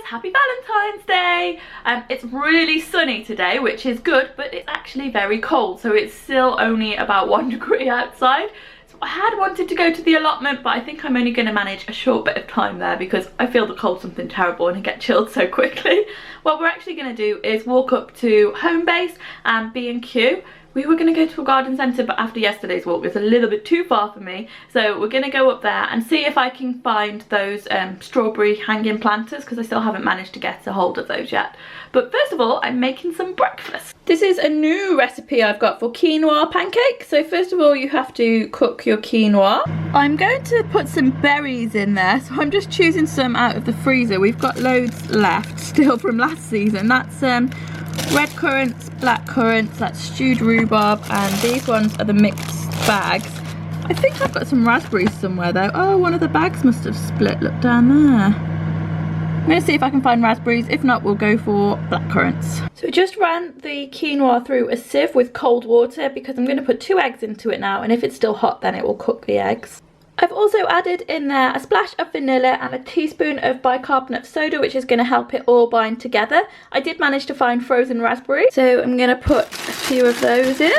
happy Valentine's Day. It's really sunny today, which is good, but it's actually very cold, so it's still only about 1 degree outside. So I had wanted to go to the allotment, but I think I'm only going to manage a short bit of time there because I feel the cold's something terrible and I get chilled so quickly. What we're actually going to do is walk up to home base and B&Q. We were going to go to a garden centre, but after yesterday's walk it's a little bit too far for me, so we're going to go up there and see if I can find those strawberry hanging planters, because I still haven't managed to get a hold of those yet. But first of all, I'm making some breakfast. This is a new recipe I've got for quinoa pancake. So first of all, you have to cook your quinoa. I'm going to put some berries in there, so I'm just choosing some out of the freezer. We've got loads left still from last season. That's red currants, black currants, that's stewed rhubarb, and these ones are the mixed bags. I think I've got some raspberries somewhere though. Oh, one of the bags must have split, look down there. I'm going to see if I can find raspberries, if not we'll go for black currants. So I just ran the quinoa through a sieve with cold water because I'm going to put 2 eggs into it now, and if it's still hot then it will cook the eggs. I've also added in there a splash of vanilla and a teaspoon of bicarbonate of soda, which is going to help it all bind together. I did manage to find frozen raspberries, so I'm going to put a few of those in.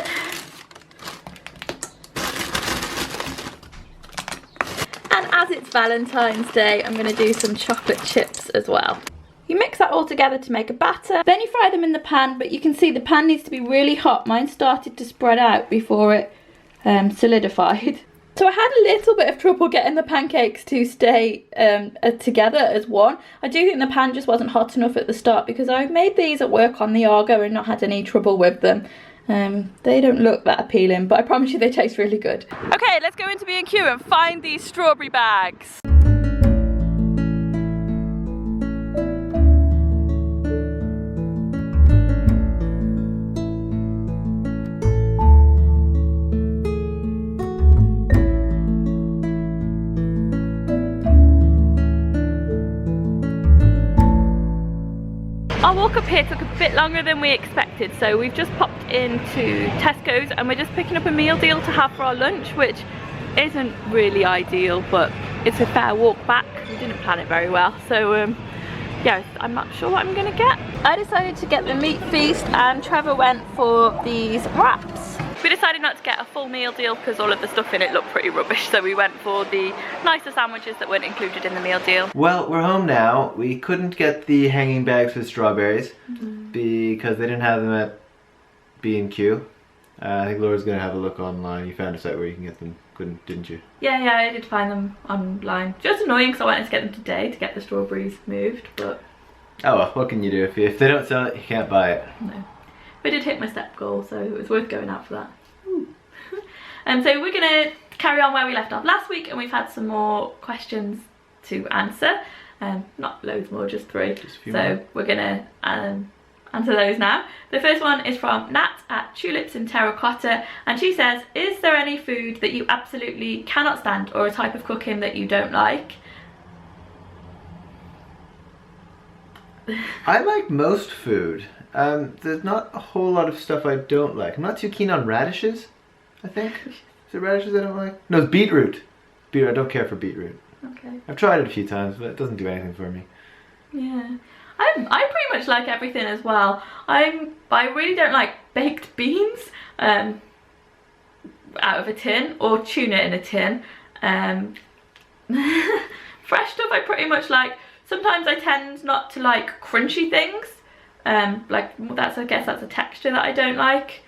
And as it's Valentine's Day, I'm going to do some chocolate chips as well. You mix that all together to make a batter, then you fry them in the pan, but you can see the pan needs to be really hot. Mine started to spread out before it solidified. So I had a little bit of trouble getting the pancakes to stay together as one. I do think the pan just wasn't hot enough at the start, because I made these at work on the Argo and not had any trouble with them. They don't look that appealing, but I promise you they taste really good. Okay, let's go into B&Q and find these strawberry bags. Our walk up here took a bit longer than we expected, so we've just popped into Tesco's and we're just picking up a meal deal to have for our lunch, which isn't really ideal, but it's a fair walk back. We didn't plan it very well, so yeah, I'm not sure what I'm gonna get. I decided to get the meat feast and Trevor went for these wraps. We decided not to get a full meal deal because all of the stuff in it looked pretty rubbish, so we went for the nicer sandwiches that weren't included in the meal deal. Well, we're home now. We couldn't get the hanging bags with strawberries because they didn't have them at B&Q. I think Laura's going to have a look online. You found a site where you can get them, didn't you? Yeah, I did find them online. Just annoying because I wanted to get them today to get the strawberries moved, but... Oh well, what can you do? If they don't sell it, you can't buy it. No. I did hit my step goal, so it was worth going out for that. And so we're going to carry on where we left off last week, and we've had some more questions to answer. Not loads more, just 3. Just a few more. We're going to answer those now. The first one is from Nat at Tulips in Terracotta, and she says, is there any food that you absolutely cannot stand, or a type of cooking that you don't like? I like most food. There's not a whole lot of stuff I don't like. I'm not too keen on radishes, I think. Is it radishes I don't like? No, it's beetroot. Beetroot, I don't care for beetroot. Okay. I've tried it a few times, but it doesn't do anything for me. Yeah. I pretty much like everything as well. I really don't like baked beans out of a tin, or tuna in a tin. Fresh stuff I pretty much like. Sometimes I tend not to like crunchy things. I guess that's a texture that I don't like,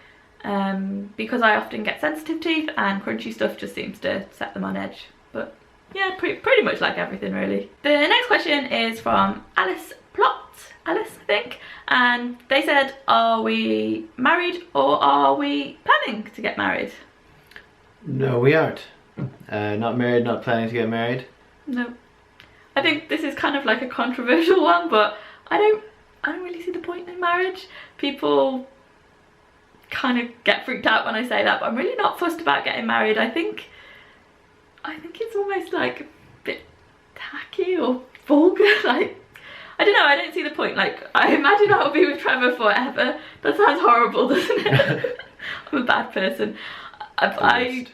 because I often get sensitive teeth and crunchy stuff just seems to set them on edge. But yeah, pretty much like everything really. The next question is from Alice Plot, I think, and they said, are we married or are we planning to get married? No, we aren't. Not married, not planning to get married. No. I think this is kind of like a controversial one, but I don't really see the point in marriage. People kind of get freaked out when I say that, but I'm really not fussed about getting married. I think it's almost like a bit tacky or vulgar. Like, I don't know, I don't see the point. Like, I imagine I'll be with Trevor forever. That sounds horrible, doesn't it? I'm a bad person. I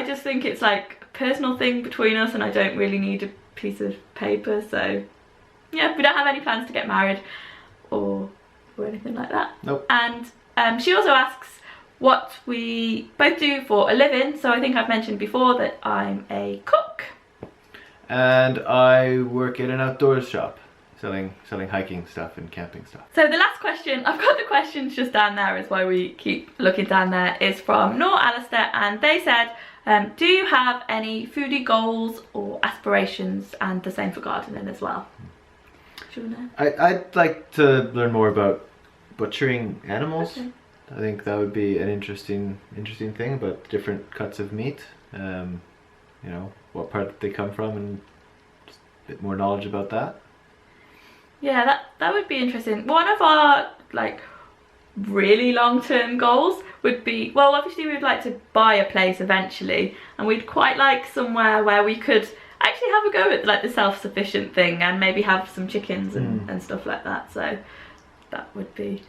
just think it's like a personal thing between us, and I don't really need a piece of paper, so yeah, we don't have any plans to get married or anything like that. Nope. And she also asks what we both do for a living. So I think I've mentioned before that I'm a cook. And I work in an outdoors shop, selling hiking stuff and camping stuff. So the last question, I've got the questions just down there, is why we keep looking down there, is from Nor Alistair, and they said, do you have any foodie goals or aspirations? And the same for gardening as well. Do you know? I'd like to learn more about butchering animals. Okay. I think that would be an interesting thing about different cuts of meat. You know, what part they come from, and just a bit more knowledge about that. Yeah, that would be interesting. One of our like really long-term goals would be, well, obviously we'd like to buy a place eventually, and we'd quite like somewhere where we could actually have a go at like the self-sufficient thing and maybe have some chickens and stuff like that. So that would be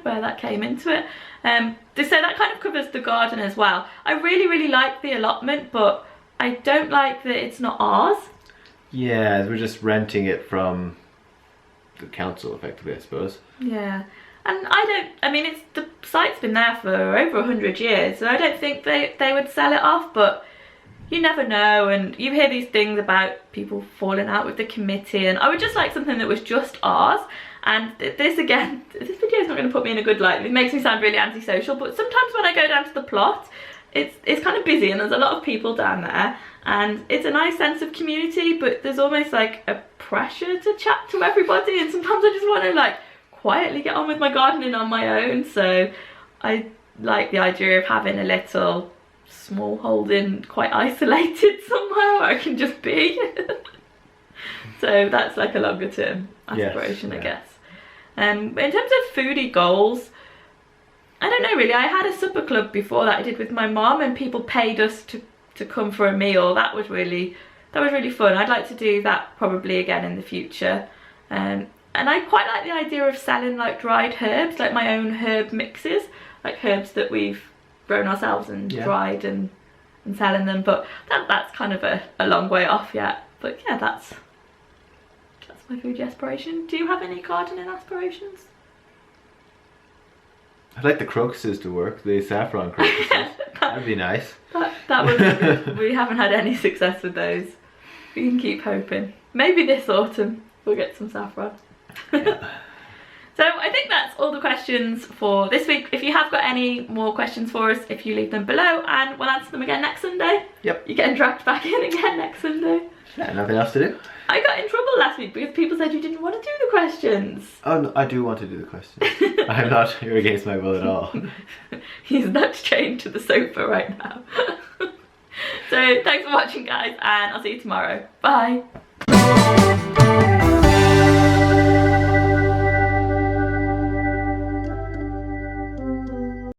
where that came into it. So that kind of covers the garden as well. I really like the allotment, but I don't like that it's not ours. Yeah, we're just renting it from the council effectively, I suppose. Yeah, and I mean, it's the site's been there for over 100 years, so I don't think they would sell it off, but you never know, and you hear these things about people falling out with the committee, and I would just like something that was just ours. And this again, this video is not going to put me in a good light. It makes me sound really antisocial, but sometimes when I go down to the plot, it's kind of busy and there's a lot of people down there, and it's a nice sense of community, but there's almost like a pressure to chat to everybody, and sometimes I just want to like quietly get on with my gardening on my own. So I like the idea of having a little small holding, quite isolated somewhere where I can just be. So that's like a longer term aspiration, yes, I guess. In terms of foodie goals, I don't know really. I had a supper club before that I did with my mom, and people paid us to come for a meal. That was really fun. I'd like to do that probably again in the future. And I quite like the idea of selling like dried herbs, like my own herb mixes, like herbs that we've grown ourselves and dried and selling them. But that's kind of a long way off yet. But yeah, that's my foodie aspiration. Do you have any gardening aspirations? I'd like the crocuses to work, the saffron crocuses. That'd be nice. That would be good. We haven't had any success with those. We can keep hoping. Maybe this autumn we'll get some saffron. Yeah. So I think that's all the questions for this week. If you have got any more questions for us, if you leave them below, and we'll answer them again next Sunday. Yep. You're getting dragged back in again next Sunday. Yeah, nothing else to do. I got in trouble last week because people said you didn't want to do the questions. Oh, no, I do want to do the questions. I'm not here against my will at all. He's not chained to the sofa right now. So thanks for watching, guys, and I'll see you tomorrow. Bye.